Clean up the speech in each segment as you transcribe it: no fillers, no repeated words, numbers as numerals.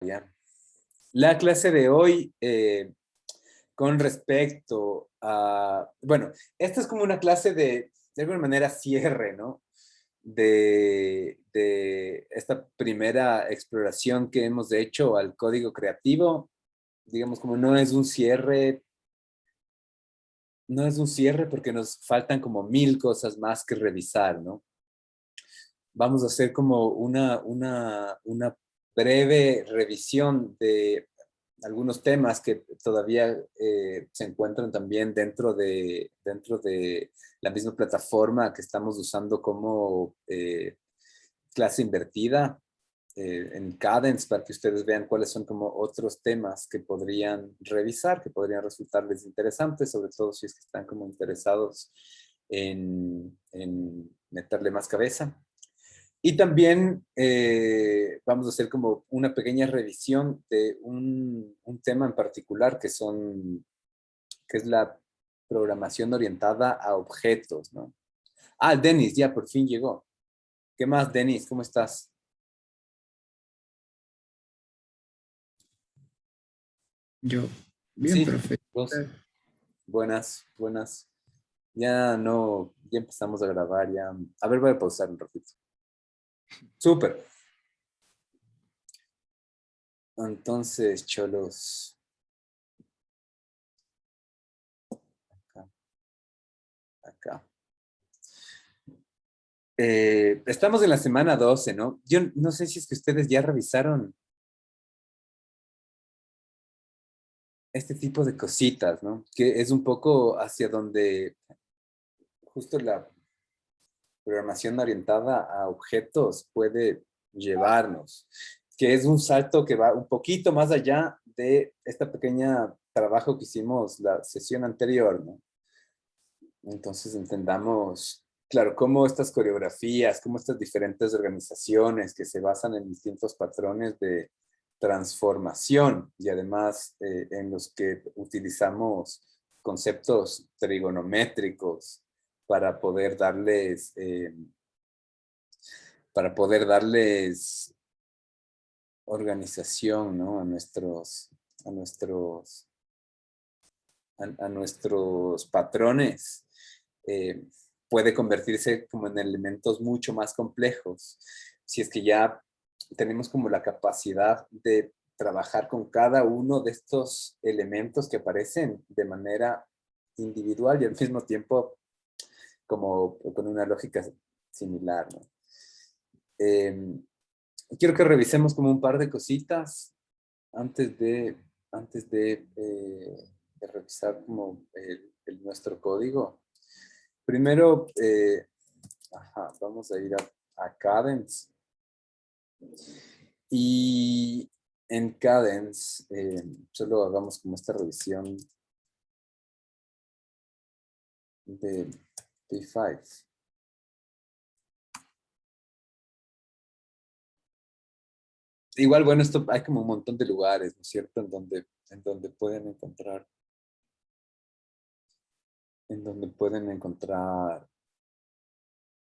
Ya. La clase de hoy, con respecto a, bueno, esta es como una clase de alguna manera, cierre, ¿no? De esta primera exploración que hemos hecho al código creativo. Digamos, como no es un cierre porque nos faltan como 1000 cosas más que revisar, ¿no? Vamos a hacer como una breve revisión de algunos temas que todavía se encuentran también dentro de la misma plataforma que estamos usando como clase invertida en Cadence, para que ustedes vean cuáles son como otros temas que podrían revisar, que podrían resultarles interesantes, sobre todo si es que están como interesados en meterle más cabeza. Y también vamos a hacer como una pequeña revisión de un tema en particular que es la programación orientada a objetos, ¿no? Ah, Denis, ya por fin llegó. ¿Qué más, Denis? ¿Cómo estás? Yo, bien, Sí, profe. vos. Buenas, buenas. Ya no, ya empezamos a grabar, ya. A ver, voy a pausar un ratito. Súper. Entonces, cholos. Acá, acá. Estamos en la semana 12, ¿no? Yo no sé si es que ustedes ya revisaron este tipo de cositas, ¿no? Que es un poco hacia donde justo la programación orientada a objetos puede llevarnos, que es un salto que va un poquito más allá de esta pequeña trabajo que hicimos la sesión anterior, ¿no? Entonces entendamos, claro, cómo estas coreografías, cómo estas diferentes organizaciones que se basan en distintos patrones de transformación y además en los que utilizamos conceptos trigonométricos para poder darles organización, ¿no? a nuestros, a nuestros patrones, eh, puede convertirse como en elementos mucho más complejos. Si es que ya tenemos como la capacidad de trabajar con cada uno de estos elementos que aparecen de manera individual y al mismo tiempo como con una lógica similar, ¿no? Eh, quiero que revisemos como un par de cositas antes de revisar como nuestro código. Primero, vamos a ir a Cadence. Y en Cadence, solo hagamos como esta revisión de P5. Igual, bueno, esto hay como un montón de lugares, ¿no es cierto? En donde pueden encontrar,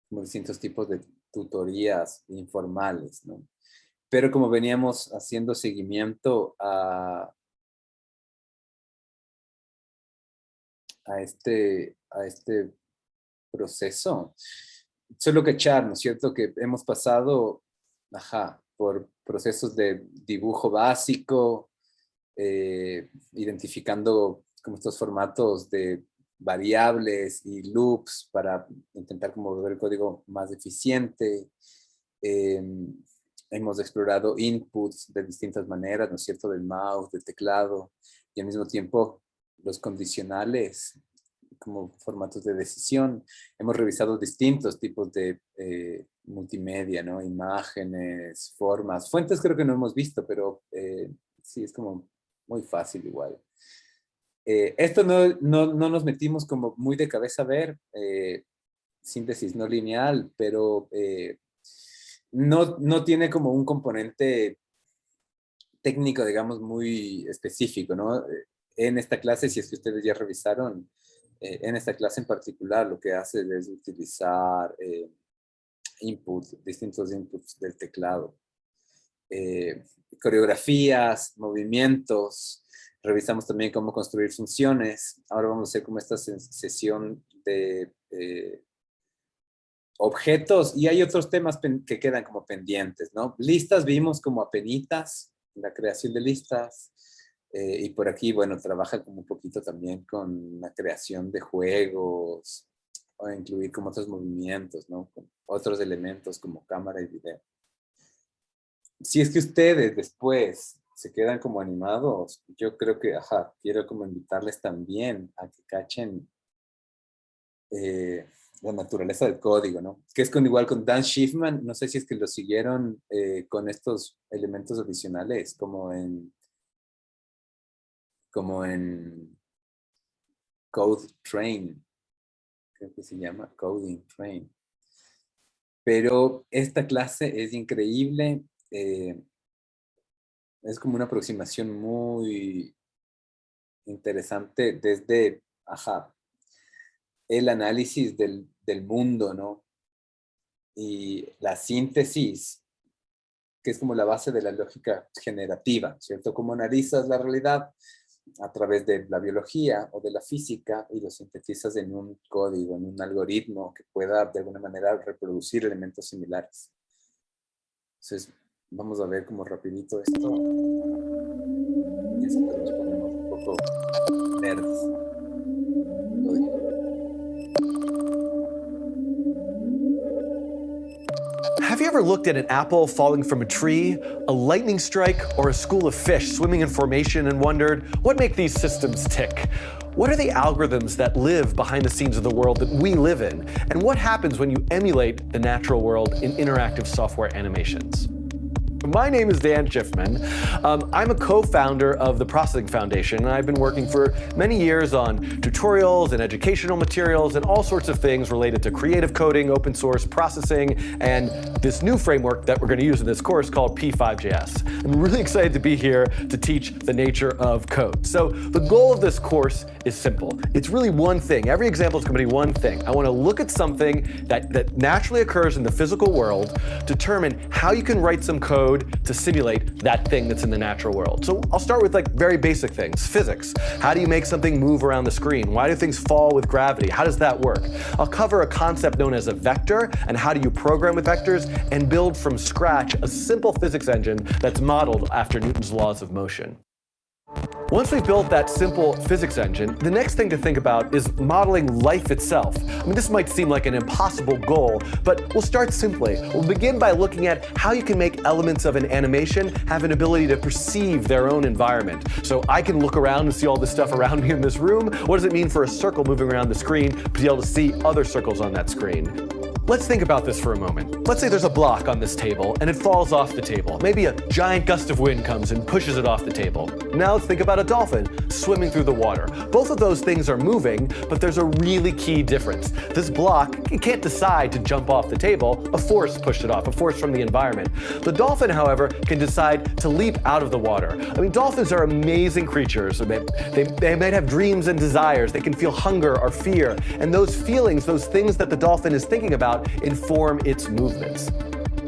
como distintos tipos de tutorías informales, ¿no? Pero como veníamos haciendo seguimiento a este proceso, solo cachar, ¿no es cierto? Que hemos pasado, por procesos de dibujo básico, identificando como estos formatos de variables y loops para intentar como volver el código más eficiente. Eh, hemos explorado inputs de distintas maneras, ¿no es cierto? Del mouse, del teclado, y al mismo tiempo los condicionales como formatos de decisión. Hemos revisado distintos tipos de multimedia, ¿no? Imágenes, formas. Fuentes creo que no hemos visto, pero sí, es como muy fácil igual. Esto no nos metimos como muy de cabeza a ver, síntesis no lineal, pero no tiene como un componente técnico, digamos, muy específico, ¿no? En esta clase, si es que ustedes ya revisaron, en esta clase en particular, lo que hace es utilizar distintos inputs del teclado. eh, coreografías, movimientos. Revisamos también cómo construir funciones. Ahora vamos a hacer como esta sesión de objetos, y hay otros temas que quedan como pendientes, ¿no? Listas vimos como apenitas, la creación de listas, y por aquí, bueno, trabaja como un poquito también con la creación de juegos, o incluir como otros movimientos, ¿no? Con otros elementos como cámara y video. Si es que ustedes después se quedan como animados, yo creo que, quiero como invitarles también a que cachen la naturaleza del código, ¿no? Que es igual con Dan Schiffman, no sé si es que lo siguieron con estos elementos adicionales, como en Code Train, creo que se llama Coding Train. Pero esta clase es increíble, es como una aproximación muy interesante desde, el análisis del mundo, ¿no? Y la síntesis, que es como la base de la lógica generativa, ¿cierto? Cómo analizas la realidad a través de la biología o de la física y lo sintetizas en un código, en un algoritmo que pueda de alguna manera reproducir elementos similares. Entonces, vamos a ver como rapidito esto. Y después nos ponemos un poco nerds. Have you ever looked at an apple falling from a tree, a lightning strike, or a school of fish swimming in formation and wondered, what make these systems tick? What are the algorithms that live behind the scenes of the world that we live in? And what happens when you emulate the natural world in interactive software animations? My name is Dan Schiffman. I'm a co-founder of the Processing Foundation, and I've been working for many years on tutorials and educational materials and all sorts of things related to creative coding, open source processing, and this new framework that we're going to use in this course called P5JS. I'm really excited to be here to teach the nature of code. So the goal of this course is simple. It's really one thing. Every example is going to be one thing. I want to look at something that naturally occurs in the physical world, determine how you can write some code to simulate that thing that's in the natural world. So I'll start with like very basic things. Physics. How do you make something move around the screen? Why do things fall with gravity? How does that work? I'll cover a concept known as a vector and how do you program with vectors and build from scratch a simple physics engine that's modeled after Newton's laws of motion. Once we've built that simple physics engine, the next thing to think about is modeling life itself. I mean, this might seem like an impossible goal, but we'll start simply. We'll begin by looking at how you can make elements of an animation have an ability to perceive their own environment. So I can look around and see all this stuff around me in this room. What does it mean for a circle moving around the screen to be able to see other circles on that screen? Let's think about this for a moment. Let's say there's a block on this table and it falls off the table. Maybe a giant gust of wind comes and pushes it off the table. Now let's think about a dolphin swimming through the water. Both of those things are moving, but there's a really key difference. This block, it can't decide to jump off the table. A force pushed it off, a force from the environment. The dolphin, however, can decide to leap out of the water. I mean, dolphins are amazing creatures. They might have dreams and desires. They can feel hunger or fear. And those feelings, those things that the dolphin is thinking about, inform its movements.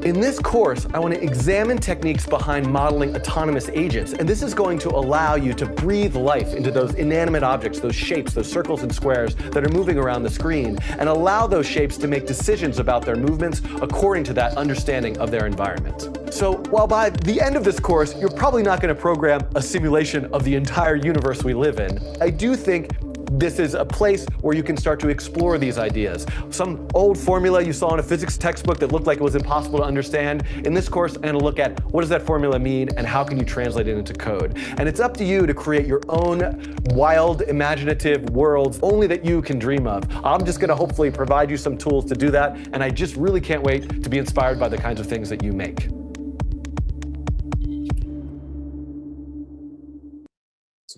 In this course, I want to examine techniques behind modeling autonomous agents, and this is going to allow you to breathe life into those inanimate objects, those shapes, those circles and squares that are moving around the screen, and allow those shapes to make decisions about their movements according to that understanding of their environment. So while by the end of this course, you're probably not going to program a simulation of the entire universe we live in, I do think this is a place where you can start to explore these ideas. Some old formula you saw in a physics textbook that looked like it was impossible to understand. In this course, I'm going to look at what does that formula mean and how can you translate it into code. And it's up to you to create your own wild, imaginative worlds only that you can dream of. I'm just going to hopefully provide you some tools to do that, and I just really can't wait to be inspired by the kinds of things that you make.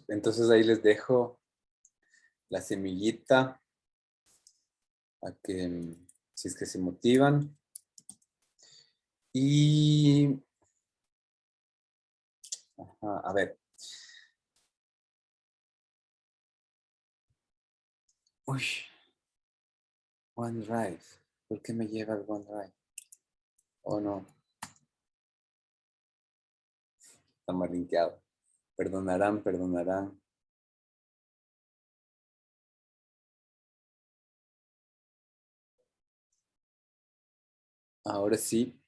Entonces ahí les dejo la semillita a que si es que se motivan. Y a ver. Uy. OneDrive. ¿Por qué me lleva el OneDrive? Oh no. está mal linkeado. Perdonarán, perdonarán. Ahora sí.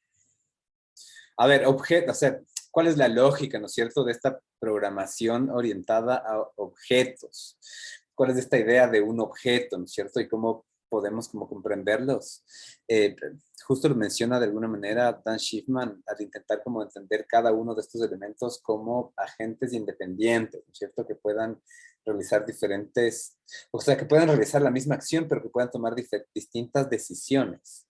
A ver, objeto, o sea, ¿cuál es la lógica, no es cierto, de esta programación orientada a objetos? ¿Cuál es esta idea de un objeto, no es cierto? Y cómo podemos como comprenderlos. Justo lo menciona de alguna manera Dan Schiffman al intentar como entender cada uno de estos elementos como agentes independientes, ¿no es cierto? Que puedan realizar diferentes, o sea, que puedan realizar la misma acción, pero que puedan tomar distintas decisiones.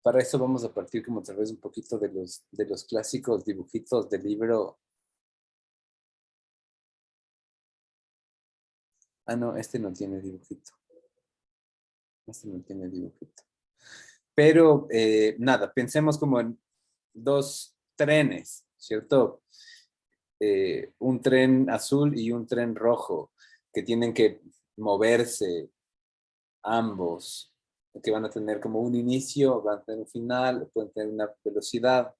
Para eso vamos a partir como tal vez un poquito de los clásicos dibujitos del libro. Ah, no, este no tiene dibujito. Este no tiene dibujito. Pero nada, pensemos como en dos trenes, ¿cierto? Un tren azul y un tren rojo que tienen que moverse ambos, que van a tener como un inicio, van a tener un final, pueden tener una velocidad.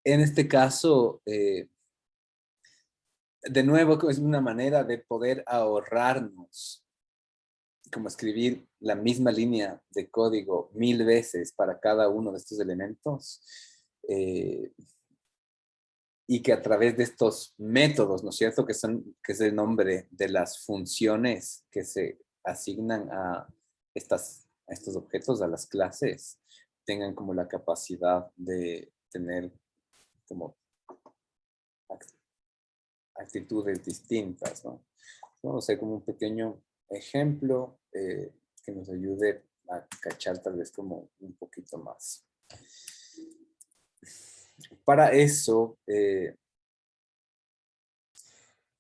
En este caso, de nuevo, es una manera de poder ahorrarnos, como escribir la misma línea de código 1000 veces para cada uno de estos elementos, y que a través de estos métodos, ¿no es cierto?, que es el nombre de las funciones que se asignan a estos objetos, a las clases, tengan como la capacidad de tener como actitudes distintas, ¿no? Vamos a hacer como un pequeño ejemplo que nos ayude a cachar tal vez como un poquito más. Para eso,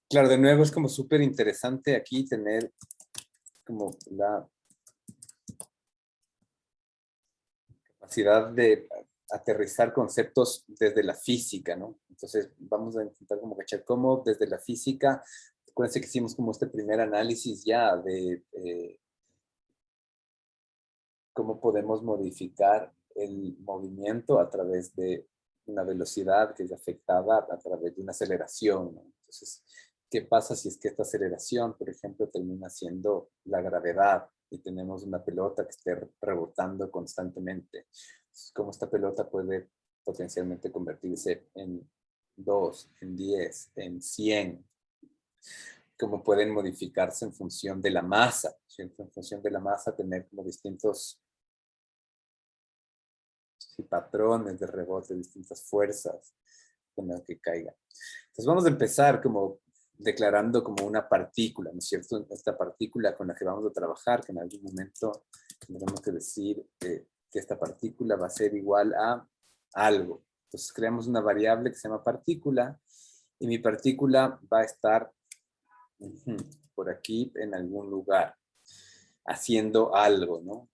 claro, de nuevo es como súper interesante aquí tener como la capacidad de aterrizar conceptos desde la física, ¿no? Entonces vamos a intentar como cachar cómo desde la física, acuérdense que hicimos como este primer análisis ya de cómo podemos modificar el movimiento a través de una velocidad que es afectada a través de una aceleración, ¿no? Entonces, ¿qué pasa si es que esta aceleración, por ejemplo, termina siendo la gravedad y tenemos una pelota que esté rebotando constantemente? Entonces, ¿cómo esta pelota puede potencialmente convertirse en 2, en 10, en 100? ¿Cómo pueden modificarse en función de la masa? ¿Cierto? En función de la masa, tener como distintos patrones de rebote, distintas fuerzas con las que caigan. Entonces vamos a empezar como declarando como una partícula, ¿no es cierto? Esta partícula con la que vamos a trabajar, que en algún momento tendremos que decir que esta partícula va a ser igual a algo. Entonces creamos una variable que se llama partícula y mi partícula va a estar por aquí en algún lugar haciendo algo, ¿no?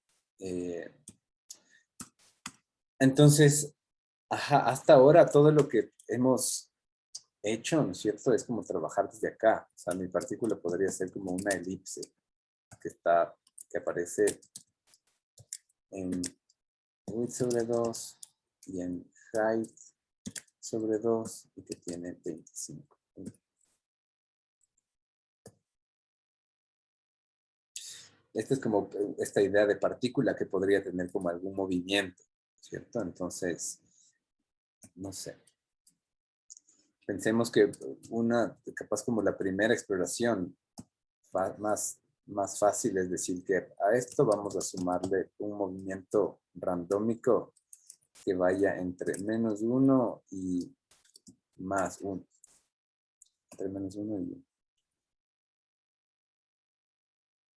Entonces, hasta ahora todo lo que hemos hecho, ¿no es cierto? Es como trabajar desde acá. O sea, mi partícula podría ser como una elipse que aparece en width sobre 2 y en height sobre 2 y que tiene 25. Esta es como esta idea de partícula que podría tener como algún movimiento, ¿cierto? Entonces, no sé. Pensemos que capaz como la primera exploración más fácil es decir que a esto vamos a sumarle un movimiento randómico que vaya entre -1 y +1. Entre -1 y 1.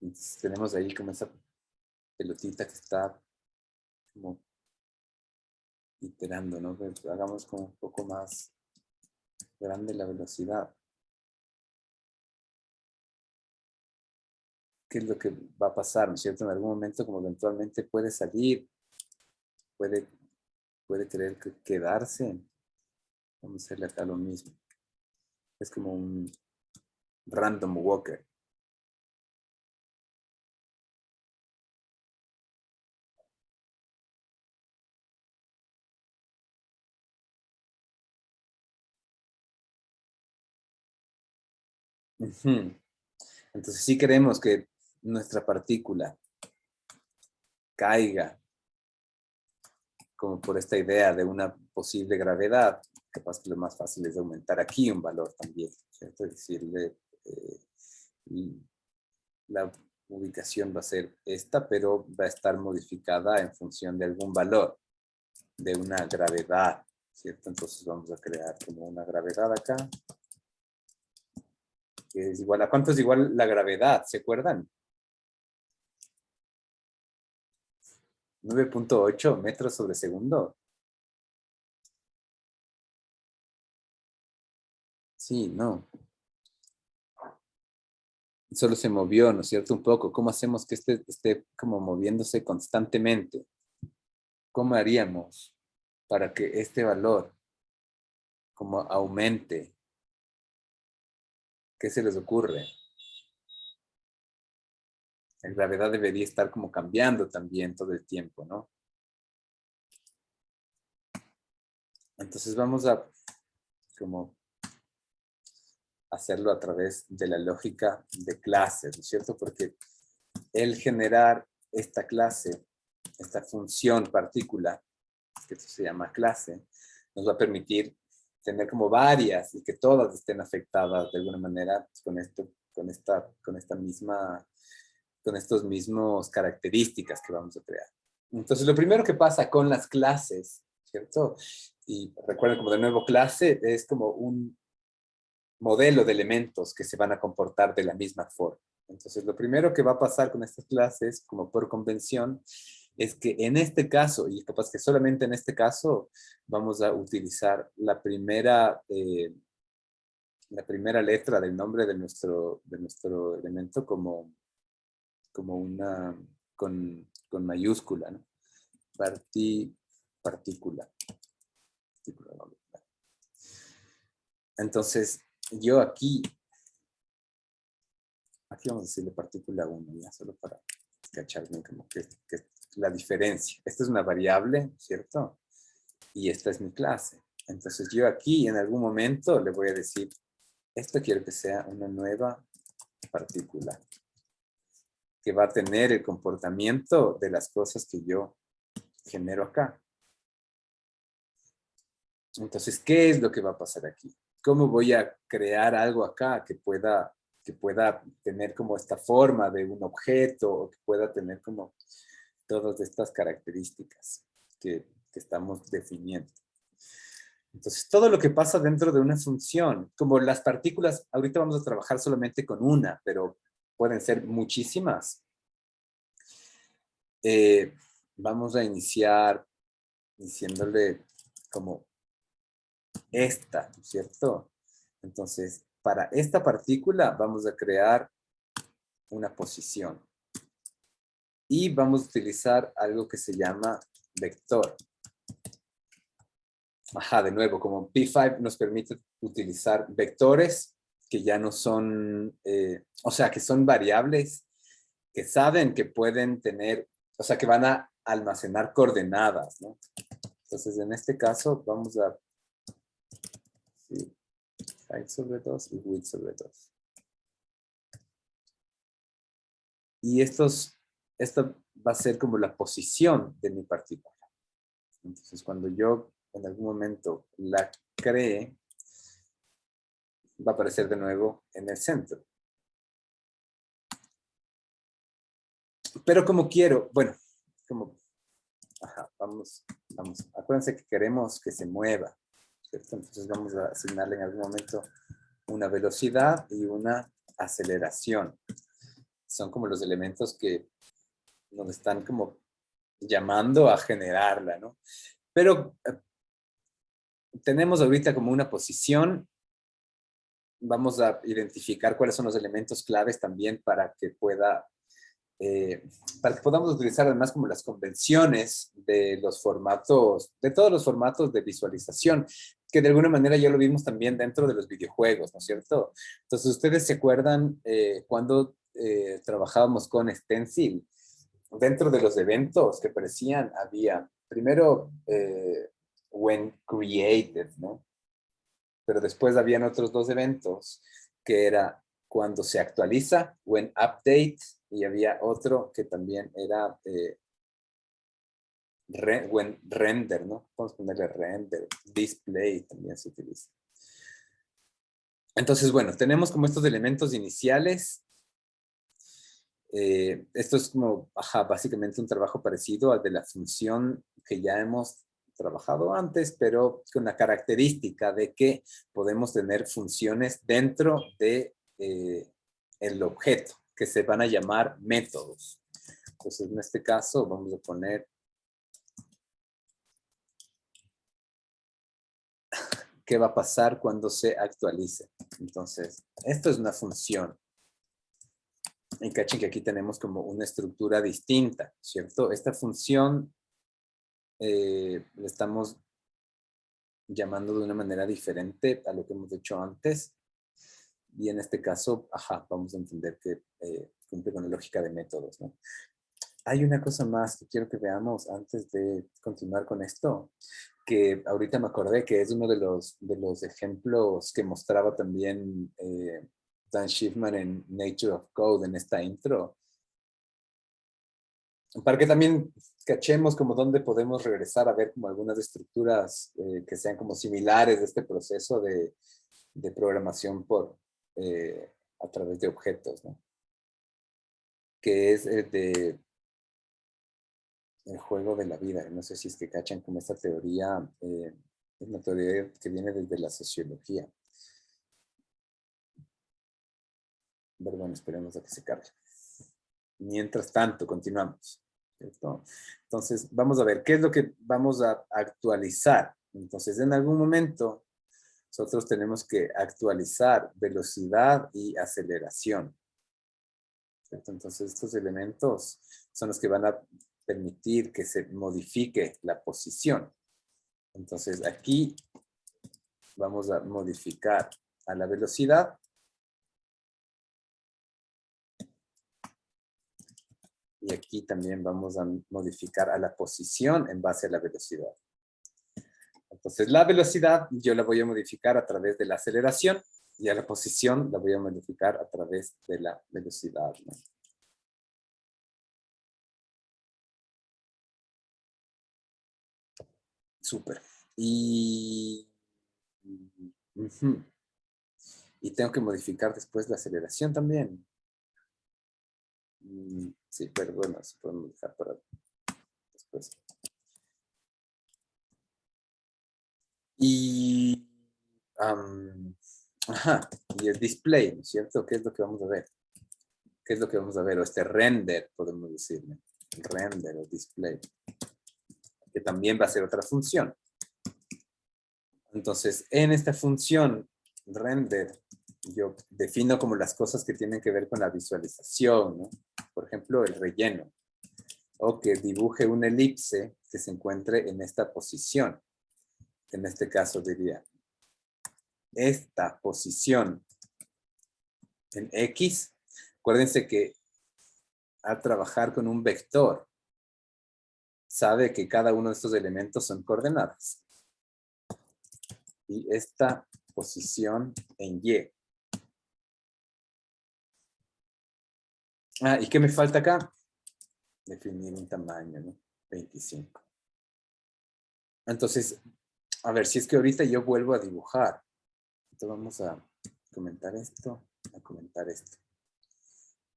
Entonces tenemos ahí como esa pelotita que está como iterando, ¿no? Pero hagamos como un poco más grande la velocidad. ¿Qué es lo que va a pasar, no es cierto? En algún momento como eventualmente puede salir, puede querer quedarse. Vamos a hacerle acá lo mismo. Es como un random walker. Ujú. Entonces sí queremos que nuestra partícula caiga como por esta idea de una posible gravedad. Capaz que lo más fácil es aumentar aquí un valor también, ¿cierto? Es decirle, la ubicación va a ser esta, pero va a estar modificada en función de algún valor, de una gravedad, ¿cierto? Entonces vamos a crear como una gravedad acá, que es igual a, ¿cuánto es igual la gravedad? ¿Se acuerdan? 9.8 metros sobre segundo. Sí, no. Solo se movió, ¿no es cierto? Un poco. ¿Cómo hacemos que esté como moviéndose constantemente? ¿Cómo haríamos para que este valor como aumente? ¿Qué se les ocurre? La gravedad debería estar como cambiando también todo el tiempo, ¿no? Entonces vamos a como hacerlo a través de la lógica de clases, ¿no es cierto? Porque el generar esta clase, esta función partícula, que esto se llama clase, nos va a permitir tener como varias y que todas estén afectadas de alguna manera con estos mismos características que vamos a crear. Entonces, lo primero que pasa con las clases, ¿cierto? Y recuerden, como de nuevo, clase es como un modelo de elementos que se van a comportar de la misma forma. Entonces, lo primero que va a pasar con estas clases, como por convención, es que en este caso, y capaz que solamente en este caso, vamos a utilizar la primera letra del nombre de nuestro elemento como una, con mayúscula, ¿no? Partícula. Entonces, yo aquí vamos a decirle partícula 1, ya, solo para cachar bien como que es la diferencia. Esta es una variable, ¿cierto? Y esta es mi clase. Entonces yo aquí en algún momento le voy a decir, esto quiero que sea una nueva partícula, que va a tener el comportamiento de las cosas que yo genero acá. Entonces, ¿qué es lo que va a pasar aquí? ¿Cómo voy a crear algo acá que pueda tener como esta forma de un objeto o que pueda tener como todas estas características que estamos definiendo? Entonces, todo lo que pasa dentro de una función, como las partículas, ahorita vamos a trabajar solamente con una, pero pueden ser muchísimas. Vamos a iniciar diciéndole como esta, ¿cierto? Entonces, para esta partícula vamos a crear una posición. Y vamos a utilizar algo que se llama vector. Ajá, de nuevo, como P5 nos permite utilizar vectores que ya no son, o sea, que son variables, que saben que pueden tener, o sea, que van a almacenar coordenadas, ¿no? Entonces, en este caso, vamos a, sí, height sobre 2 y width sobre 2. Y esta va a ser como la posición de mi partícula. Entonces, cuando yo en algún momento la cree, va a aparecer de nuevo en el centro. Pero como quiero, bueno, como, ajá, vamos, acuérdense que queremos que se mueva, ¿cierto? Entonces vamos a asignarle en algún momento una velocidad y una aceleración. Son como los elementos que nos están como llamando a generarla, ¿no? Pero tenemos ahorita como una posición. Vamos a identificar cuáles son los elementos claves también para que podamos utilizar además como las convenciones de los formatos, de todos los formatos de visualización, que de alguna manera ya lo vimos también dentro de los videojuegos, ¿no es cierto? Entonces, ¿ustedes se acuerdan cuando trabajábamos con Stencil? Dentro de los eventos que aparecían había, primero, when created, ¿no? Pero después habían otros dos eventos que era cuando se actualiza, when update, y había otro que también era when render, ¿no? Vamos a ponerle render, display también se utiliza. Entonces, bueno, tenemos como estos elementos iniciales. Esto es como, básicamente un trabajo parecido al de la función que ya hemos trabajado antes, pero con la característica de que podemos tener funciones dentro de el objeto, que se van a llamar métodos. Entonces, en este caso, vamos a poner qué va a pasar cuando se actualice. Entonces, esto es una función. Y cachen que aquí tenemos como una estructura distinta, ¿cierto? Esta función le estamos llamando de una manera diferente a lo que hemos hecho antes. Y en este caso, vamos a entender que cumple con la lógica de métodos, ¿no? Hay una cosa más que quiero que veamos antes de continuar con esto, que ahorita me acordé que es uno de los ejemplos que mostraba también Dan Schiffman en Nature of Code en esta intro. Para que también cachemos como dónde podemos regresar a ver como algunas estructuras que sean como similares de este proceso de programación a través de objetos, ¿no? Que es el juego de la vida. No sé si es que cachan como esta teoría, es una teoría que viene desde la sociología. Pero bueno, esperemos a que se cargue. Mientras tanto, continuamos, ¿cierto? Entonces, vamos a ver, ¿qué es lo que vamos a actualizar? Entonces, en algún momento, nosotros tenemos que actualizar velocidad y aceleración, ¿cierto? Entonces, estos elementos son los que van a permitir que se modifique la posición. Entonces, aquí vamos a modificar a la velocidad. Y aquí también vamos a modificar a la posición en base a la velocidad. Entonces, la velocidad yo la voy a modificar a través de la aceleración y a la posición la voy a modificar a través de la velocidad, ¿no? Súper. Y tengo que modificar después la aceleración también. Sí, pero bueno, se puede modificar para después. Y, y el display, ¿no es cierto? ¿Qué es lo que vamos a ver? ¿Qué es lo que vamos a ver? O este render, podemos decirle. Render o display. Que también va a ser otra función. Entonces, en esta función render, yo defino como las cosas que tienen que ver con la visualización, ¿no? Por ejemplo, el relleno. O que dibuje una elipse que se encuentre en esta posición. En este caso diría, esta posición en X, acuérdense que al trabajar con un vector, sabe que cada uno de estos elementos son coordenadas. Y esta posición en Y. ¿Y qué me falta acá? Definir un tamaño, ¿no? 25. Entonces, a ver, si es que ahorita yo vuelvo a dibujar. Entonces vamos a comentar esto, a comentar esto.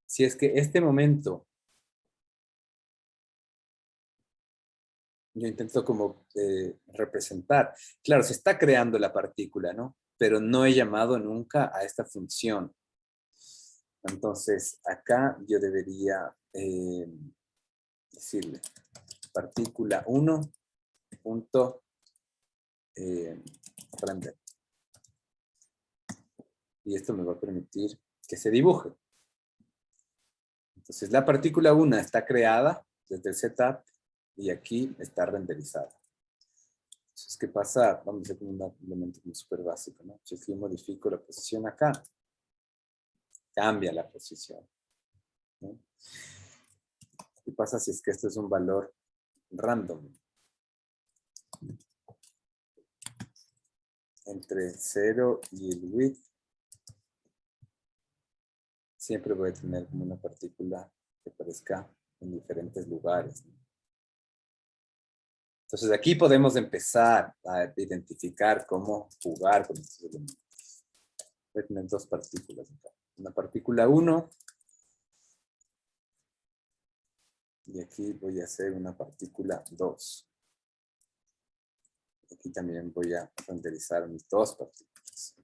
Si es que este momento yo intento como representar. Claro, se está creando la partícula, ¿no? Pero no he llamado nunca a esta función. Entonces, acá yo debería decirle partícula 1 punto render. Y esto me va a permitir que se dibuje. Entonces, la partícula 1 está creada desde el setup y aquí está renderizada. Entonces, ¿qué pasa? Vamos a hacer un elemento súper básico, ¿no? Si yo modifico la posición acá, cambia la posición, ¿no? ¿Qué pasa si es que esto es un valor random? Entre 0 y el width siempre voy a tener como una partícula que aparezca en diferentes lugares, ¿no? Entonces aquí podemos empezar a identificar cómo jugar con estos elementos. Voy a tener dos partículas acá. Una partícula 1 y aquí voy a hacer una partícula 2. Aquí también voy a renderizar mis dos partículas.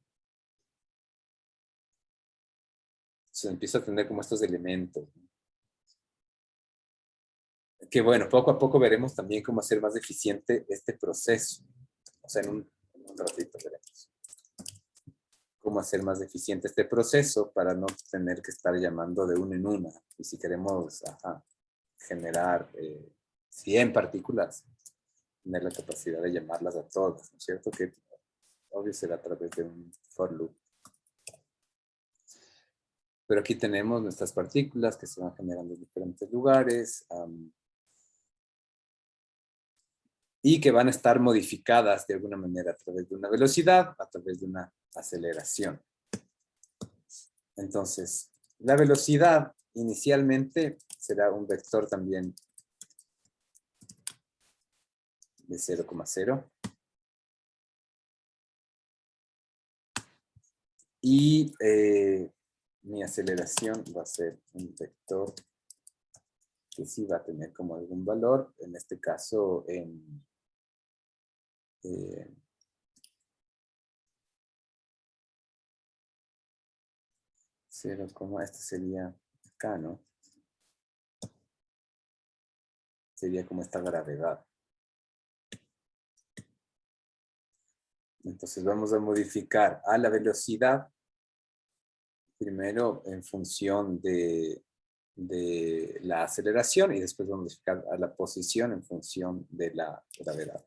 Entonces empiezo a tener como estos elementos, ¿no? Que bueno, poco a poco veremos también cómo hacer más eficiente este proceso. O sea, en un ratito veremos cómo hacer más eficiente este proceso para no tener que estar llamando de una en una. Y si queremos generar 100 partículas, tener la capacidad de llamarlas a todas, ¿no es cierto? Que obvio será a través de un for loop. Pero aquí tenemos nuestras partículas que se van generando en diferentes lugares. Y que van a estar modificadas de alguna manera a través de una velocidad, a través de una aceleración. Entonces, la velocidad inicialmente será un vector también de 0,0. Y mi aceleración va a ser un vector que sí va a tener como algún valor, en este caso en 0, este sería acá, ¿no? Sería como esta gravedad. Entonces vamos a modificar a la velocidad, primero en función de la aceleración y después vamos a modificar a la posición en función de la gravedad.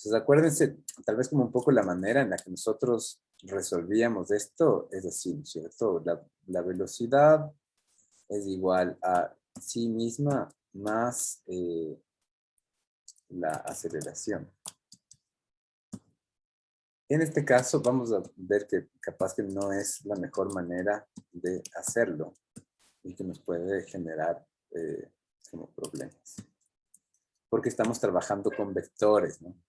Entonces acuérdense, tal vez como un poco la manera en la que nosotros resolvíamos esto, es así, ¿no es cierto? La velocidad es igual a sí misma más la aceleración. En este caso vamos a ver que capaz que no es la mejor manera de hacerlo y que nos puede generar como problemas. Porque estamos trabajando con vectores, ¿no?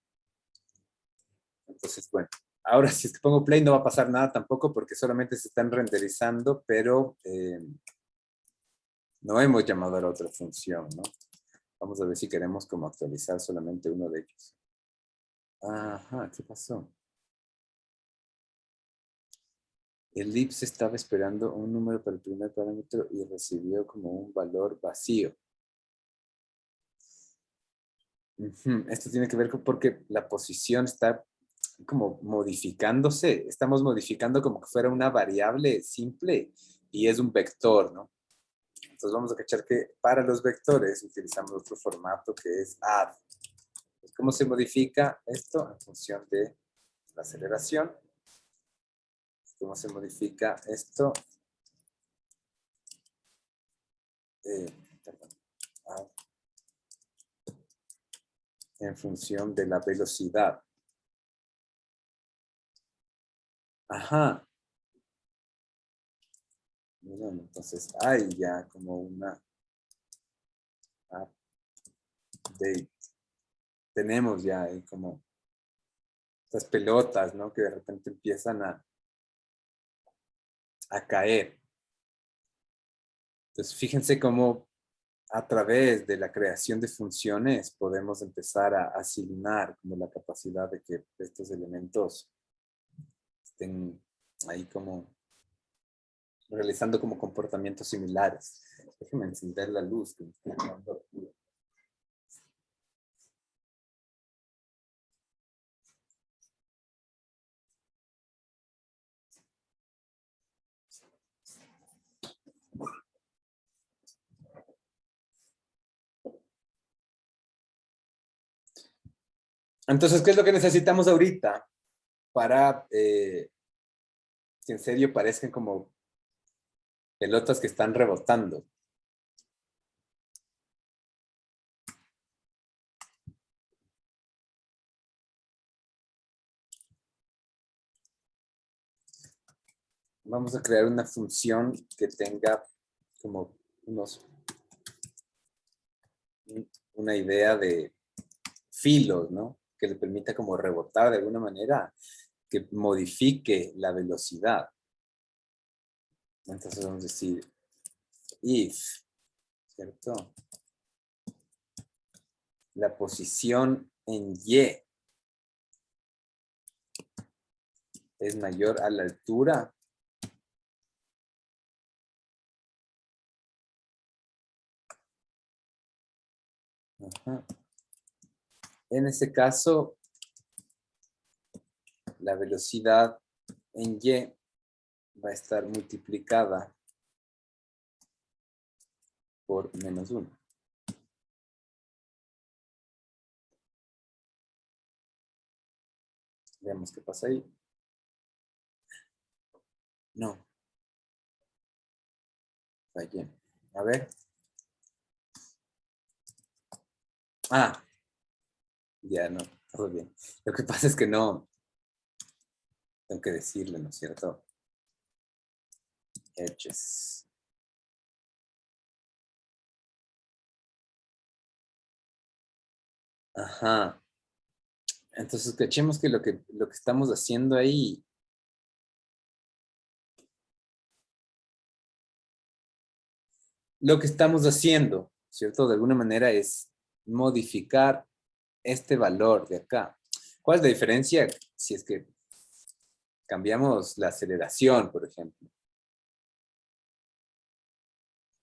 Entonces, bueno, ahora si es que pongo play no va a pasar nada tampoco porque solamente se están renderizando, pero no hemos llamado a la otra función, ¿no? Vamos a ver si queremos como actualizar solamente uno de ellos. Ajá, ¿qué pasó? El Lips estaba esperando un número para el primer parámetro y recibió como un valor vacío. Esto tiene que ver con porque la posición está como modificándose. Estamos modificando como que fuera una variable simple y es un vector, ¿no? Entonces vamos a cachar que para los vectores utilizamos otro formato que es add. ¿Cómo se modifica esto? En función de la aceleración. ¿Cómo se modifica esto? Perdón. Add. En función de la velocidad. Ajá. Miren, entonces hay ya como una update. Tenemos ya ahí como estas pelotas, ¿no? Que de repente empiezan a caer. Entonces fíjense cómo a través de la creación de funciones podemos empezar a asignar como la capacidad de que estos elementos estén ahí como realizando como comportamientos similares. Déjenme encender la luz que me está dando aquí. Entonces, ¿qué es lo que necesitamos ahorita para que en serio parezcan como pelotas que están rebotando? vamos a crear una función que tenga como una idea de filos, ¿no? Que le permita como rebotar de alguna manera, que modifique la velocidad. Entonces vamos a decir if, ¿cierto? La posición en Y es mayor a la altura En ese caso, la velocidad en Y va a estar multiplicada por -1. Veamos qué pasa ahí. No. Fallé. A ver. Ah. Ya no. Todo bien. Lo que pasa es que no. Tengo que decirle, ¿no es cierto? Edges. Ajá. Entonces, cachemos que lo que estamos haciendo ahí ¿cierto? De alguna manera es modificar este valor de acá. ¿Cuál es la diferencia si es que cambiamos la aceleración, por ejemplo?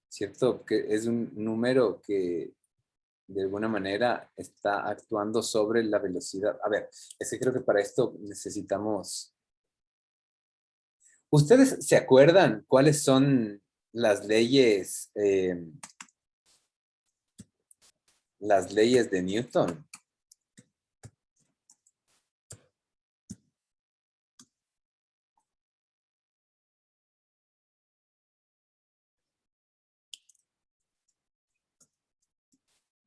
¿Cierto? Que es un número que de alguna manera está actuando sobre la velocidad. A ver, es que creo que para esto necesitamos... ¿Ustedes se acuerdan cuáles son las leyes de Newton?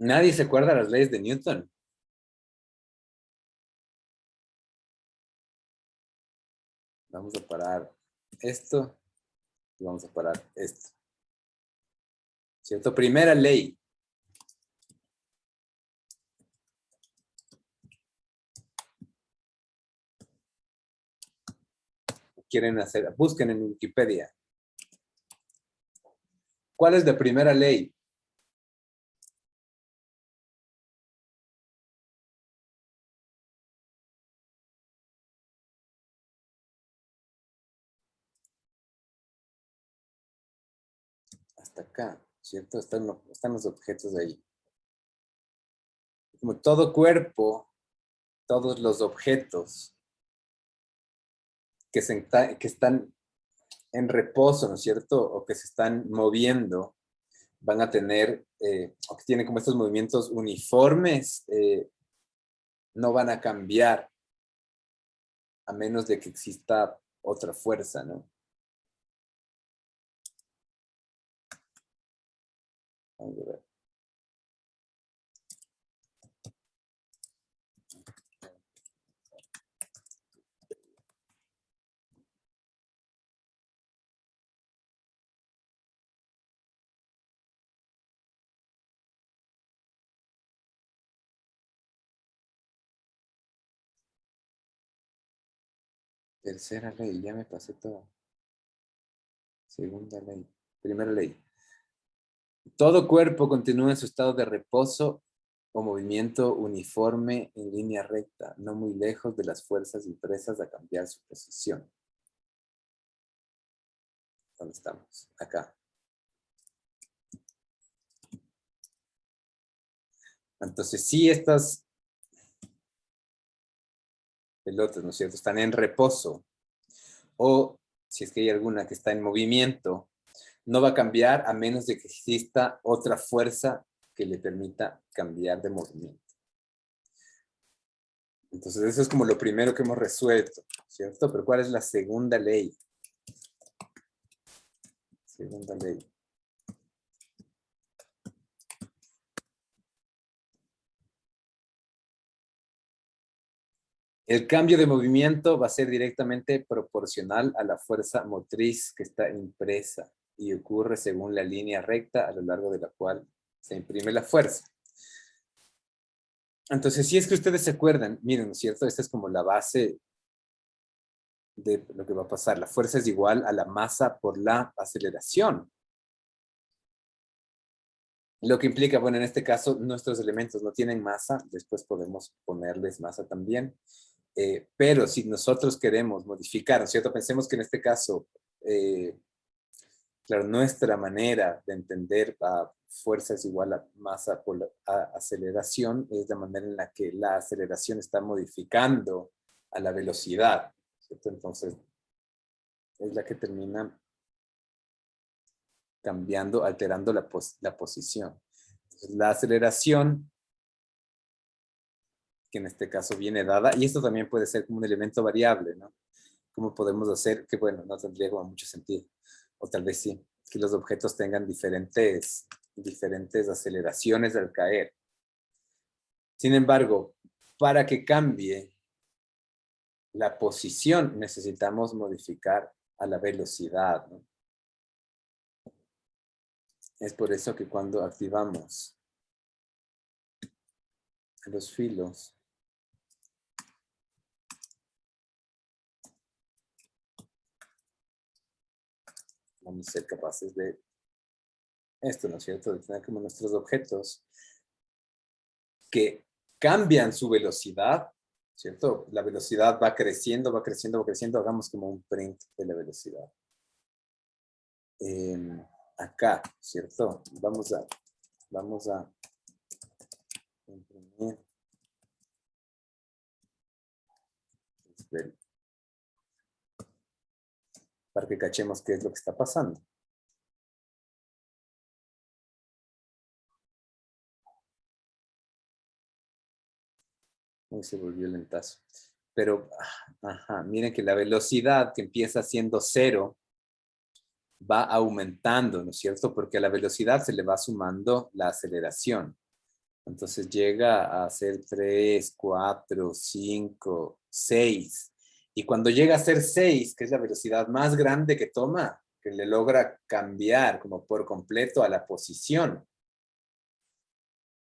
¿Nadie se acuerda de las leyes de Newton? Vamos a parar esto y vamos a parar esto. ¿Cierto? Primera ley. Quieren hacer, busquen en Wikipedia. ¿Cuál es la primera ley? Hasta acá, ¿cierto? Están los objetos ahí. Como todo cuerpo, todos los objetos que están en reposo, ¿no es cierto? O que se están moviendo, van a tener, o que tienen como estos movimientos uniformes, no van a cambiar a menos de que exista otra fuerza, ¿no? Vamos a ver. Tercera ley, ya me pasé todo. Segunda ley. Primera ley. Todo cuerpo continúa en su estado de reposo o movimiento uniforme en línea recta, no muy lejos de las fuerzas impresas a cambiar su posición. ¿Dónde estamos? Acá. Entonces, si estas pelotas, ¿no es cierto?, están en reposo, o si es que hay alguna que está en movimiento, no va a cambiar a menos de que exista otra fuerza que le permita cambiar de movimiento. Entonces, eso es como lo primero que hemos resuelto, ¿cierto? Pero ¿cuál es la segunda ley? Segunda ley. El cambio de movimiento va a ser directamente proporcional a la fuerza motriz que está impresa y ocurre según la línea recta a lo largo de la cual se imprime la fuerza. Entonces, si es que ustedes se acuerdan, miren, ¿no es cierto? Esta es como la base de lo que va a pasar. La fuerza es igual a la masa por la aceleración. Lo que implica, bueno, en este caso, nuestros elementos no tienen masa, después podemos ponerles masa también. Pero si nosotros queremos modificar, ¿no es cierto? Pensemos que en este caso, claro, nuestra manera de entender fuerza es igual a masa por la aceleración, es la manera en la que la aceleración está modificando a la velocidad, ¿cierto? Entonces, es la que termina cambiando, alterando la posición. Entonces, la aceleración, que en este caso viene dada, y esto también puede ser como un elemento variable, ¿no? ¿Cómo podemos hacer? Que bueno, no tendría como mucho sentido, o tal vez sí, que los objetos tengan diferentes aceleraciones al caer. Sin embargo, para que cambie la posición, necesitamos modificar a la velocidad, ¿no? Es por eso que cuando activamos los filos, vamos a ser capaces de esto, ¿no es cierto? De tener como nuestros objetos que cambian su velocidad, ¿cierto? La velocidad va creciendo, va creciendo, va creciendo. Hagamos como un print de la velocidad. Acá, ¿cierto? Vamos a imprimir. Para que cachemos qué es lo que está pasando. Uy, se volvió lentazo. Pero, ajá, miren que la velocidad que empieza siendo 0 va aumentando, ¿no es cierto? Porque a la velocidad se le va sumando la aceleración. Entonces llega a ser 3, 4, 5, 6. Y cuando llega a ser 6, que es la velocidad más grande que toma, que le logra cambiar como por completo a la posición,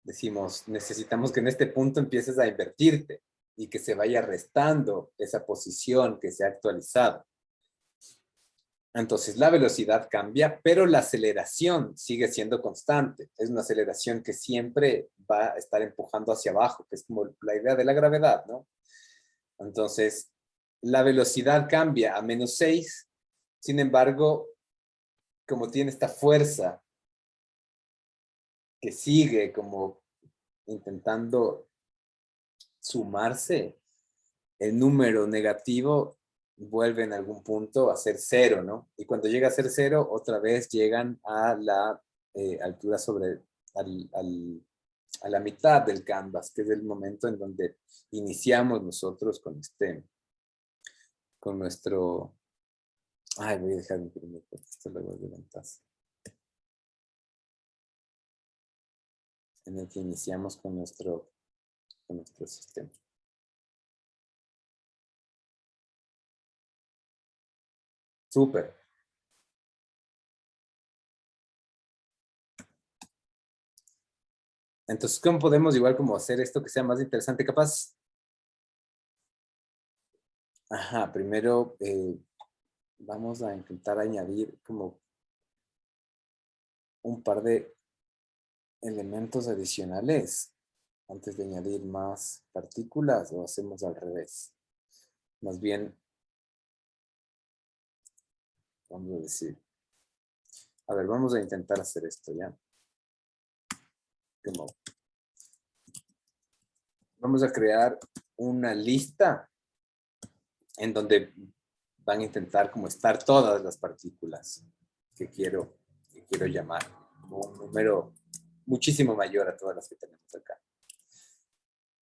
decimos, necesitamos que en este punto empieces a invertirte y que se vaya restando esa posición que se ha actualizado. Entonces la velocidad cambia, pero la aceleración sigue siendo constante. Es una aceleración que siempre va a estar empujando hacia abajo, que es como la idea de la gravedad, ¿no? Entonces, la velocidad cambia a -6, sin embargo, como tiene esta fuerza que sigue como intentando sumarse, el número negativo vuelve en algún punto a ser 0, ¿no? Y cuando llega a ser 0, otra vez llegan a la altura a la mitad del canvas, que es el momento en donde iniciamos nosotros con nuestro... Ay, voy a dejar de imprimir porque esto luego es de ventaja. En el que iniciamos con nuestro sistema. Súper. Entonces, ¿cómo podemos igual como hacer esto que sea más interesante? Capaz. Ajá, primero vamos a intentar añadir como un par de elementos adicionales antes de añadir más partículas, o hacemos al revés. Más bien, vamos a decir, a ver, vamos a intentar hacer esto, ¿ya? Como, vamos a crear una lista en donde van a intentar como estar todas las partículas que quiero llamar, un número muchísimo mayor a todas las que tenemos acá.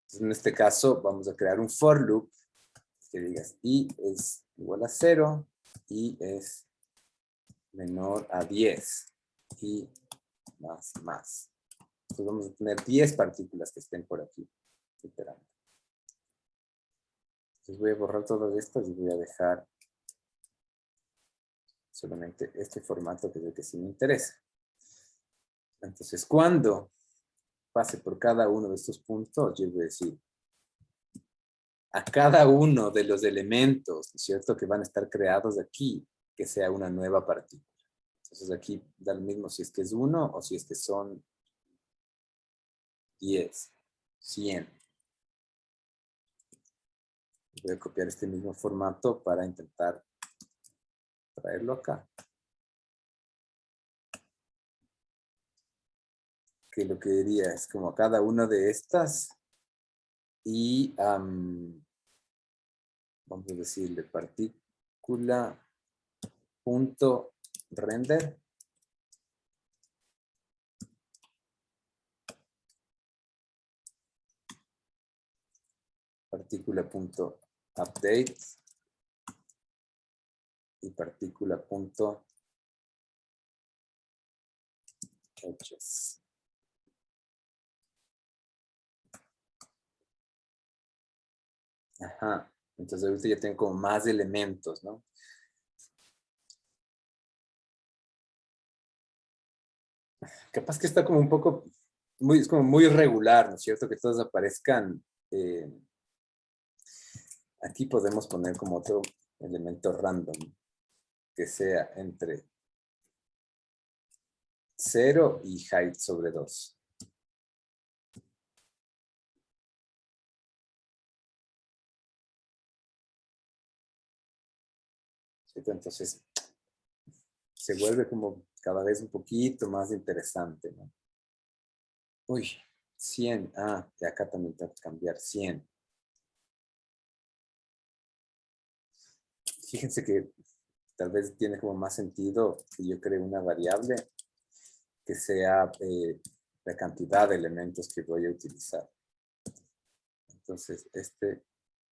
Entonces, en este caso vamos a crear un for loop que digas i es igual a 0, i es menor a 10 y más. Entonces vamos a tener 10 partículas que estén por aquí esperando. Entonces voy a borrar todas estas y voy a dejar solamente este formato que es el que sí me interesa. Entonces, cuando pase por cada uno de estos puntos, yo voy a decir a cada uno de los elementos, ¿no es cierto?, que van a estar creados aquí, que sea una nueva partícula. Entonces aquí da lo mismo si es que es 1 o si es que son 10, 100. Voy a copiar este mismo formato para intentar traerlo acá. Que lo que diría es como cada una de estas y vamos a decirle partícula punto render partícula punto update y partícula punto edges. Ajá, entonces ahorita ya tengo como más elementos, ¿no? Capaz que está como un poco, es como muy irregular, ¿no es cierto? Que todos aparezcan. Aquí podemos poner como otro elemento random, que sea entre 0 y height sobre 2. Entonces, se vuelve como cada vez un poquito más interesante, ¿no? Uy, 100. Ah, y acá también tengo que cambiar 100. Fíjense que tal vez tiene como más sentido que yo cree una variable que sea la cantidad de elementos que voy a utilizar. Entonces, este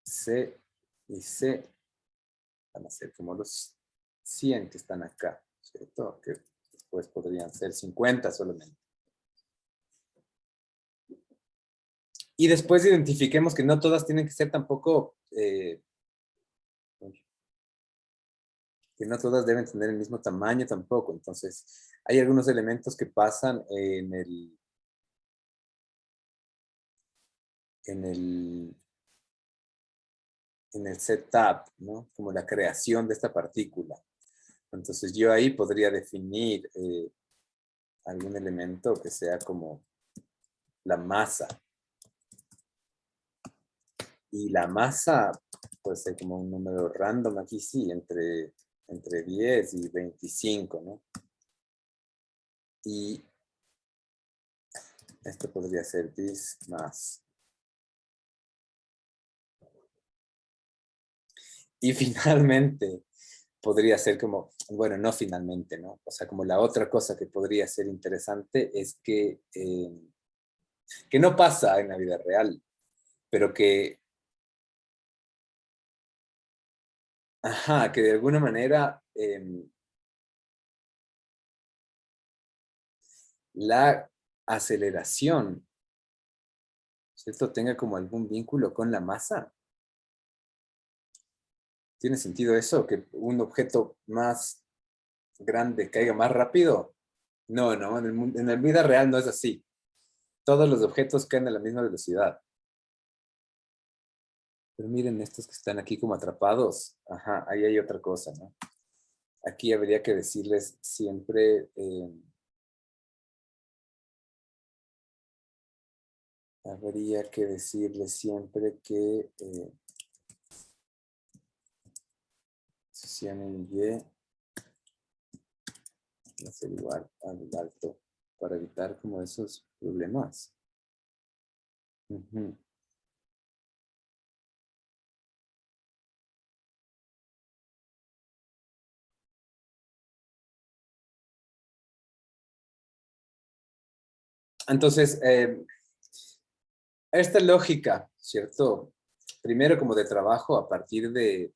C y C van a ser como los 100 que están acá, ¿cierto? Que después podrían ser 50 solamente. Y después identifiquemos que no todas tienen que ser tampoco, que no todas deben tener el mismo tamaño tampoco. Entonces, hay algunos elementos que pasan en el setup, ¿no? Como la creación de esta partícula. Entonces, yo ahí podría definir algún elemento que sea como la masa. Y la masa puede ser como un número random aquí, sí, entre 10 y 25, ¿no? Y esto podría ser this más. Y finalmente podría ser como, bueno, no finalmente, ¿no? O sea, como la otra cosa que podría ser interesante es que no pasa en la vida real, pero que, ajá, que de alguna manera la aceleración, ¿cierto? Tenga como algún vínculo con la masa. ¿Tiene sentido eso? ¿Que un objeto más grande caiga más rápido? No, en la vida real no es así. Todos los objetos caen a la misma velocidad. Pero miren estos que están aquí como atrapados. Ajá, ahí hay otra cosa, ¿no? Aquí habría que decirles siempre, que posición en Y va a ser igual al alto para evitar como esos problemas. Ujú. Entonces, esta lógica, ¿cierto? Primero como de trabajo a partir de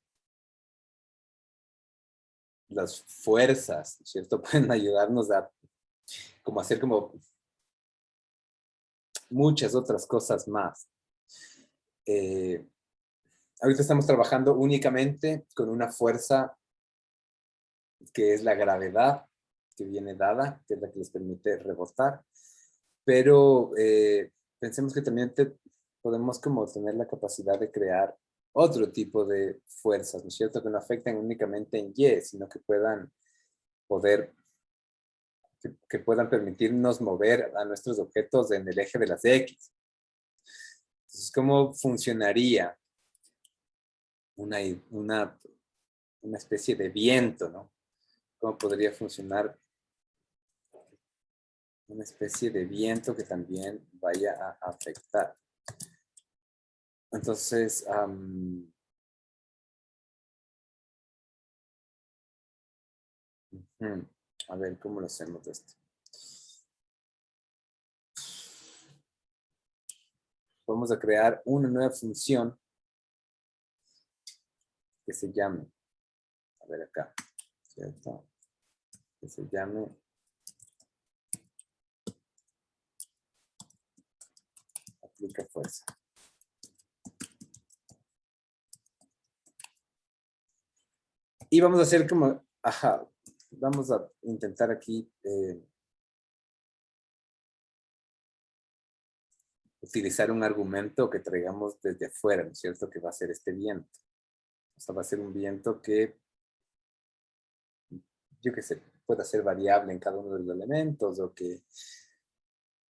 las fuerzas, ¿cierto? Pueden ayudarnos a como hacer como muchas otras cosas más. ahorita estamos trabajando únicamente con una fuerza que es la gravedad que viene dada, que es la que les permite rebotar. Pero pensemos que también podemos como tener la capacidad de crear otro tipo de fuerzas, ¿no es cierto? Que no afecten únicamente en Y, sino que puedan que puedan permitirnos mover a nuestros objetos en el eje de las X. Entonces, ¿cómo funcionaría una especie de viento, ¿no? ¿Cómo podría funcionar una especie de viento que también vaya a afectar? Entonces, a ver, ¿cómo lo hacemos esto? Vamos a crear una nueva función que se llame, a ver acá, ¿cierto? Que se llame aplica fuerza. Y vamos a hacer como, vamos a intentar aquí utilizar un argumento que traigamos desde afuera, ¿no es cierto? Que va a ser este viento. O sea, va a ser un viento que, yo qué sé, pueda ser variable en cada uno de los elementos o que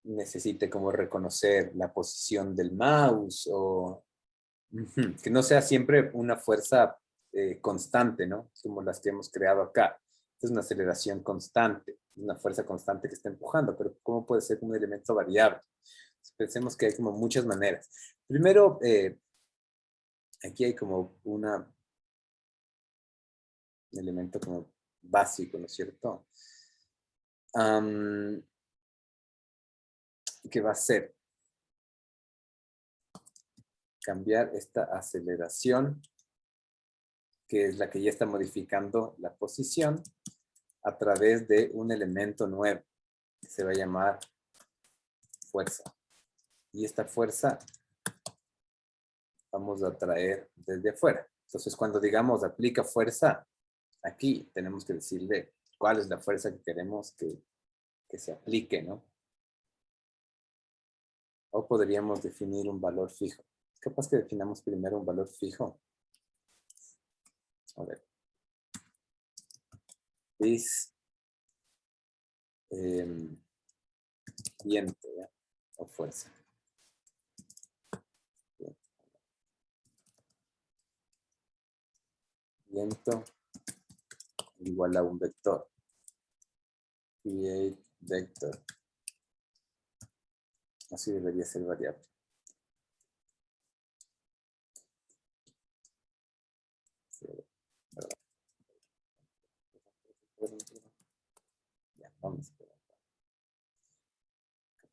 necesite como reconocer la posición del mouse o que no sea siempre una fuerza constante, ¿no? Como las que hemos creado acá. Es una aceleración constante, una fuerza constante que está empujando, pero ¿cómo puede ser un elemento variable? Pensemos que hay como muchas maneras. Primero, aquí hay como un elemento como básico, ¿no es cierto? ¿Qué va a ser? Cambiar esta aceleración, que es la que ya está modificando la posición, a través de un elemento nuevo, que se va a llamar fuerza. Y esta fuerza vamos a traer desde afuera. Entonces, cuando digamos aplica fuerza, aquí tenemos que decirle cuál es la fuerza que queremos que se aplique, ¿no? O podríamos definir un valor fijo. Capaz que definamos primero un valor fijo. A ver. Es viento, ¿ya? O fuerza. Viento igual a un vector. Create vector. Así debería ser variable. Ya, vamos.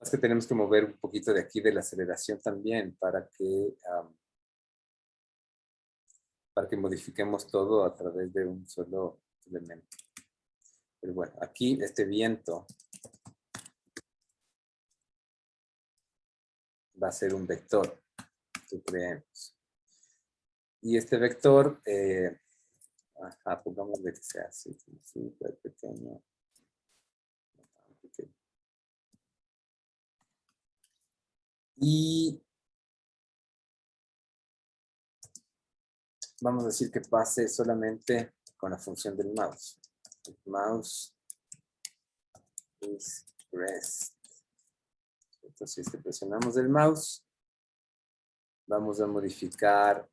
Es que tenemos que mover un poquito de aquí de la aceleración también para que modifiquemos todo a través de un solo elemento. Pero bueno, aquí este viento va a ser un vector que creemos. Y este vector, pongámosle que sea así, súper pequeño. Y vamos a decir que pase solamente con la función del mouse. El mouse is pressed. Entonces, si presionamos el mouse, vamos a modificar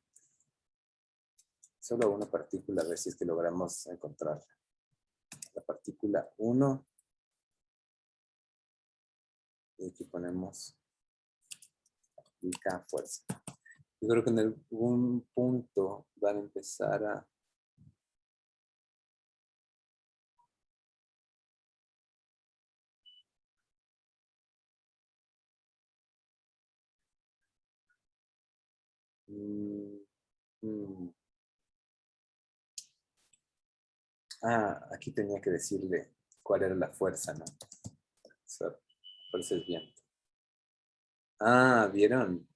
solo una partícula, a ver si es que logramos encontrarla. La partícula 1. Y aquí ponemos aplica fuerza. Yo creo que en algún punto van a empezar a aquí tenía que decirle cuál era la fuerza, ¿no? Fuerza es viento. ¿Vieron?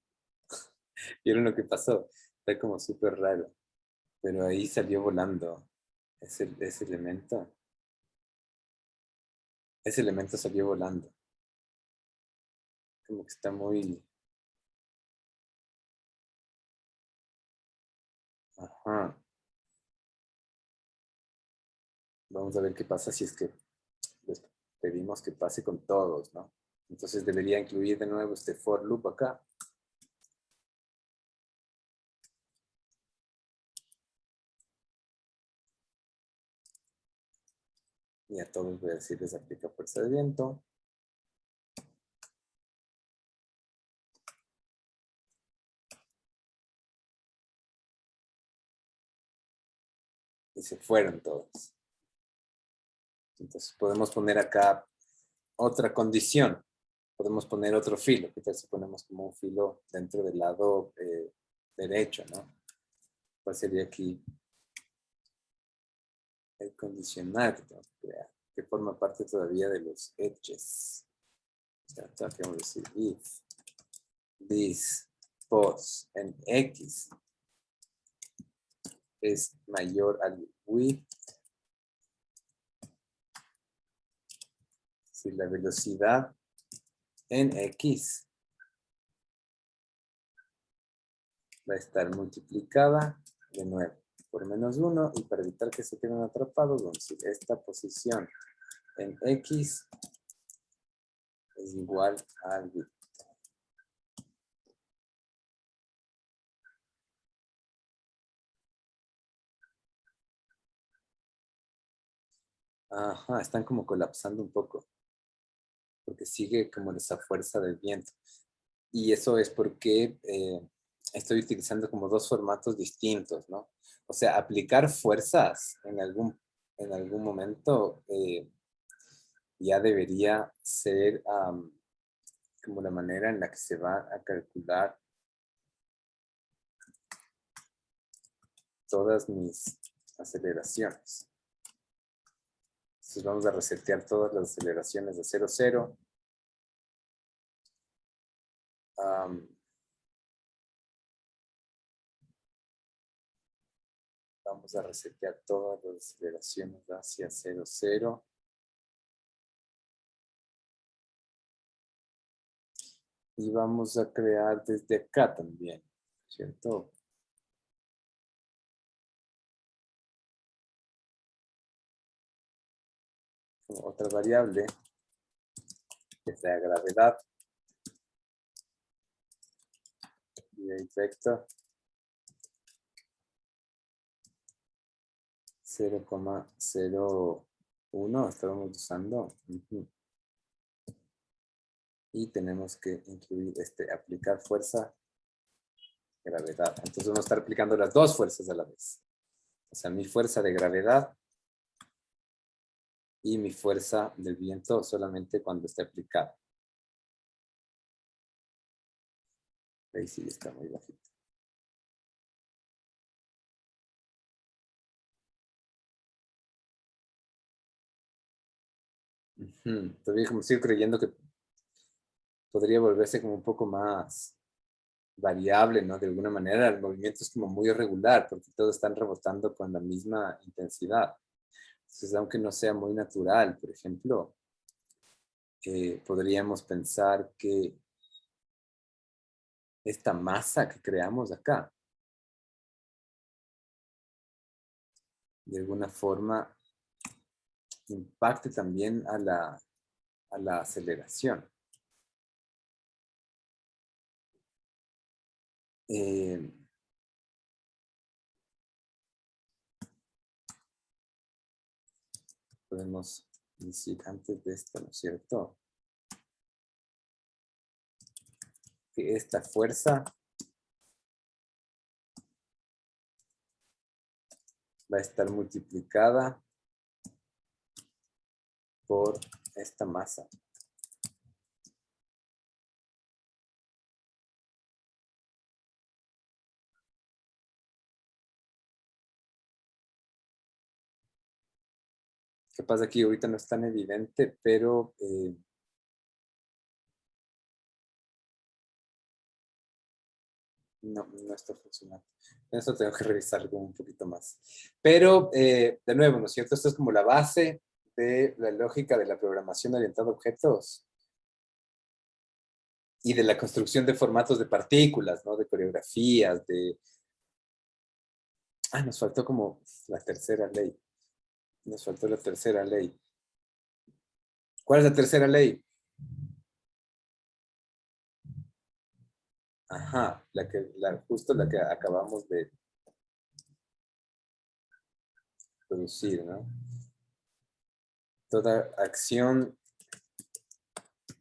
¿Vieron lo que pasó? Está como súper raro. Pero ahí salió volando ese elemento. Ese elemento salió volando. Como que está muy... Ajá. Vamos a ver qué pasa si es que les pedimos que pase con todos, ¿no? Entonces debería incluir de nuevo este for loop acá. Y a todos voy a decirles aplica fuerza de viento. Y se fueron todos. Entonces podemos poner acá otra condición. Podemos poner otro filo. ¿Qué tal si ponemos como un filo dentro del lado derecho, ¿no? ¿Cuál sería aquí el condicional que tenemos que crear? Que forma parte todavía de los edges. O sea, entonces vamos a decir if this pos en x es mayor al width, si la velocidad en x va a estar multiplicada de nuevo por -1, y para evitar que se queden atrapados, vamos a decir esta posición en x es igual al width. Ajá, están como colapsando un poco, porque sigue como esa fuerza del viento. Y eso es porque estoy utilizando como dos formatos distintos, ¿no? O sea, aplicar fuerzas en algún momento ya debería ser como la manera en la que se va a calcular todas mis aceleraciones. Entonces vamos a resetear todas las aceleraciones de 0, 0. Vamos a resetear todas las aceleraciones hacia 0, 0. Y vamos a crear desde acá también, ¿cierto? Como otra variable, que sea gravedad. Y ahí vector 0,01 estábamos usando. Y tenemos que incluir aplicar fuerza, gravedad. Entonces vamos a estar aplicando las dos fuerzas a la vez. O sea, mi fuerza de gravedad y mi fuerza del viento solamente cuando esté aplicada. Ahí sí está muy bajito. Todavía como sigo creyendo que podría volverse como un poco más variable, ¿no? De alguna manera el movimiento es como muy irregular porque todos están rebotando con la misma intensidad. Entonces, aunque no sea muy natural, por ejemplo, podríamos pensar que esta masa que creamos acá, de alguna forma, impacte también a la aceleración. Podemos decir antes de esto, ¿no es cierto? Que esta fuerza va a estar multiplicada por esta masa. ¿Qué pasa aquí? Ahorita no es tan evidente, pero No, no está funcionando. Eso tengo que revisarlo un poquito más. Pero, de nuevo, ¿no es cierto? Esto es como la base de la lógica de la programación orientada a objetos y de la construcción de formatos de partículas, ¿no? De coreografías, de... Ah, nos faltó como la tercera ley. Nos faltó la tercera ley. ¿Cuál es la tercera ley? Ajá, justo la que acabamos de producir, ¿no? Toda acción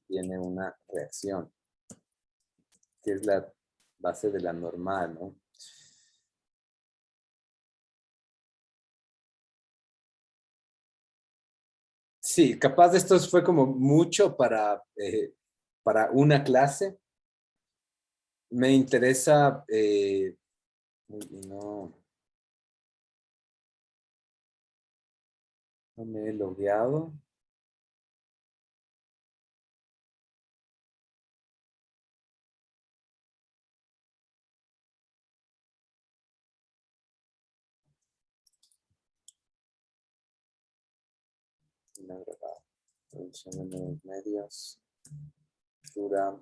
tiene una reacción, que es la base de la normal, ¿no? Sí, capaz de esto fue como mucho para una clase. Me interesa, no me he logueado. No grabado. Producción de nuevos medios. Dura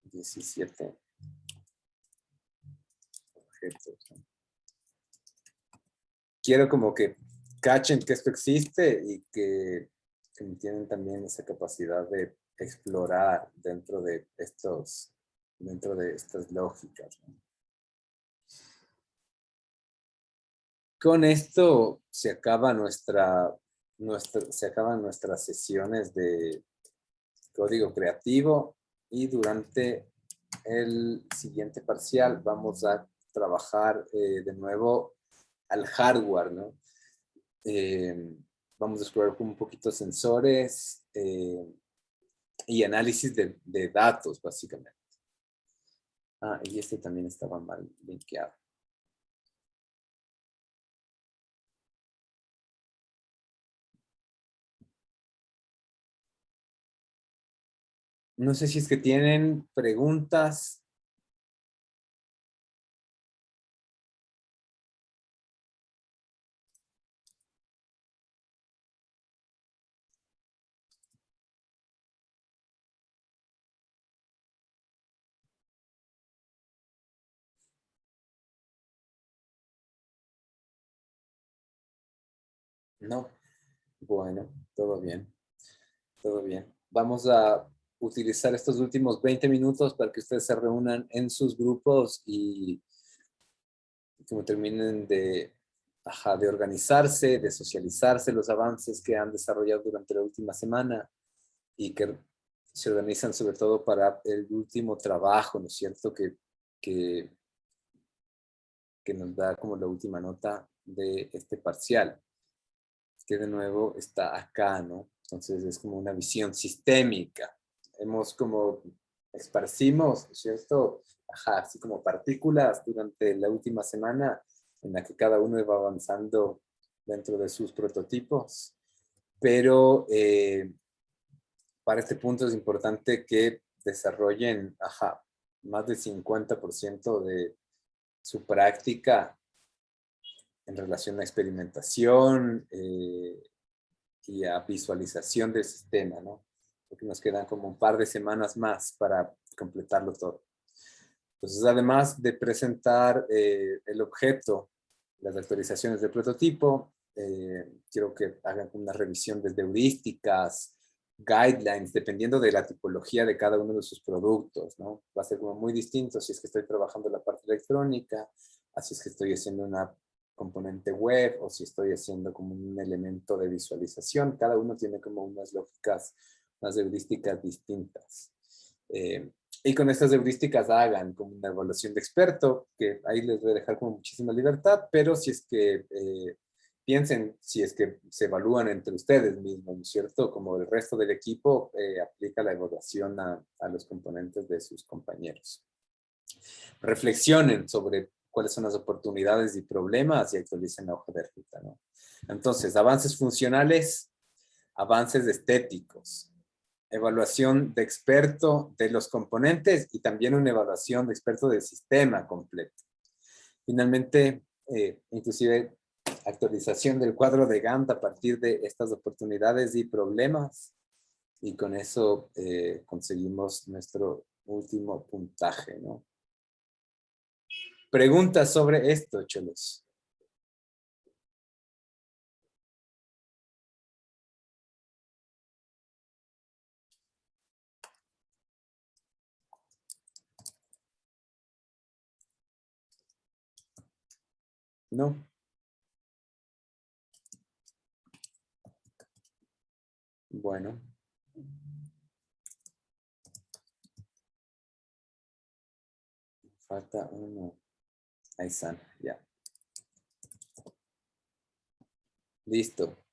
17 objetos. Quiero como que cachen que esto existe y que tienen también esa capacidad de explorar dentro de estas lógicas, ¿no? Con esto se acaban nuestras sesiones de código creativo y durante el siguiente parcial vamos a trabajar de nuevo al hardware, ¿no? Vamos a explorar un poquito sensores y análisis de datos, básicamente. Ah, y este también estaba mal linkeado. No sé si es que tienen preguntas. No. Bueno, todo bien. Todo bien. Vamos a utilizar estos últimos 20 minutos para que ustedes se reúnan en sus grupos y como terminen de organizarse, de socializarse los avances que han desarrollado durante la última semana y que se organizan sobre todo para el último trabajo, ¿no es cierto? Que, que nos da como la última nota de este parcial, que de nuevo está acá, ¿no? Entonces es como una visión sistémica. Hemos como esparcimos, ¿no es cierto? Ajá, así como partículas durante la última semana en la que cada uno iba avanzando dentro de sus prototipos. Pero para este punto es importante que desarrollen, ajá, más del 50% de su práctica en relación a experimentación y a visualización del sistema, ¿no? Porque nos quedan como un par de semanas más para completarlo todo. Entonces, además de presentar el objeto, las actualizaciones del prototipo, quiero que hagan una revisión desde heurísticas, guidelines, dependiendo de la tipología de cada uno de sus productos, ¿no? Va a ser como muy distinto si es que estoy trabajando la parte electrónica, así es que estoy haciendo una componente web o si estoy haciendo como un elemento de visualización. Cada uno tiene como unas lógicas, unas heurísticas distintas. Y con estas heurísticas hagan como una evaluación de experto, que ahí les voy a dejar como muchísima libertad, pero si es que piensen, si es que se evalúan entre ustedes mismos, ¿no es cierto? Como el resto del equipo, aplica la evaluación a los componentes de sus compañeros. Reflexionen sobre cuáles son las oportunidades y problemas y actualicen la hoja de ruta, ¿no? Entonces, avances funcionales, avances estéticos. evaluación de experto de los componentes y también una evaluación de experto del sistema completo. Finalmente, inclusive actualización del cuadro de Gantt a partir de estas oportunidades y problemas. Y con eso conseguimos nuestro último puntaje, ¿no? Preguntas sobre esto, cholos. ¿No? Bueno. Falta uno. Ahí están, ya. Listo.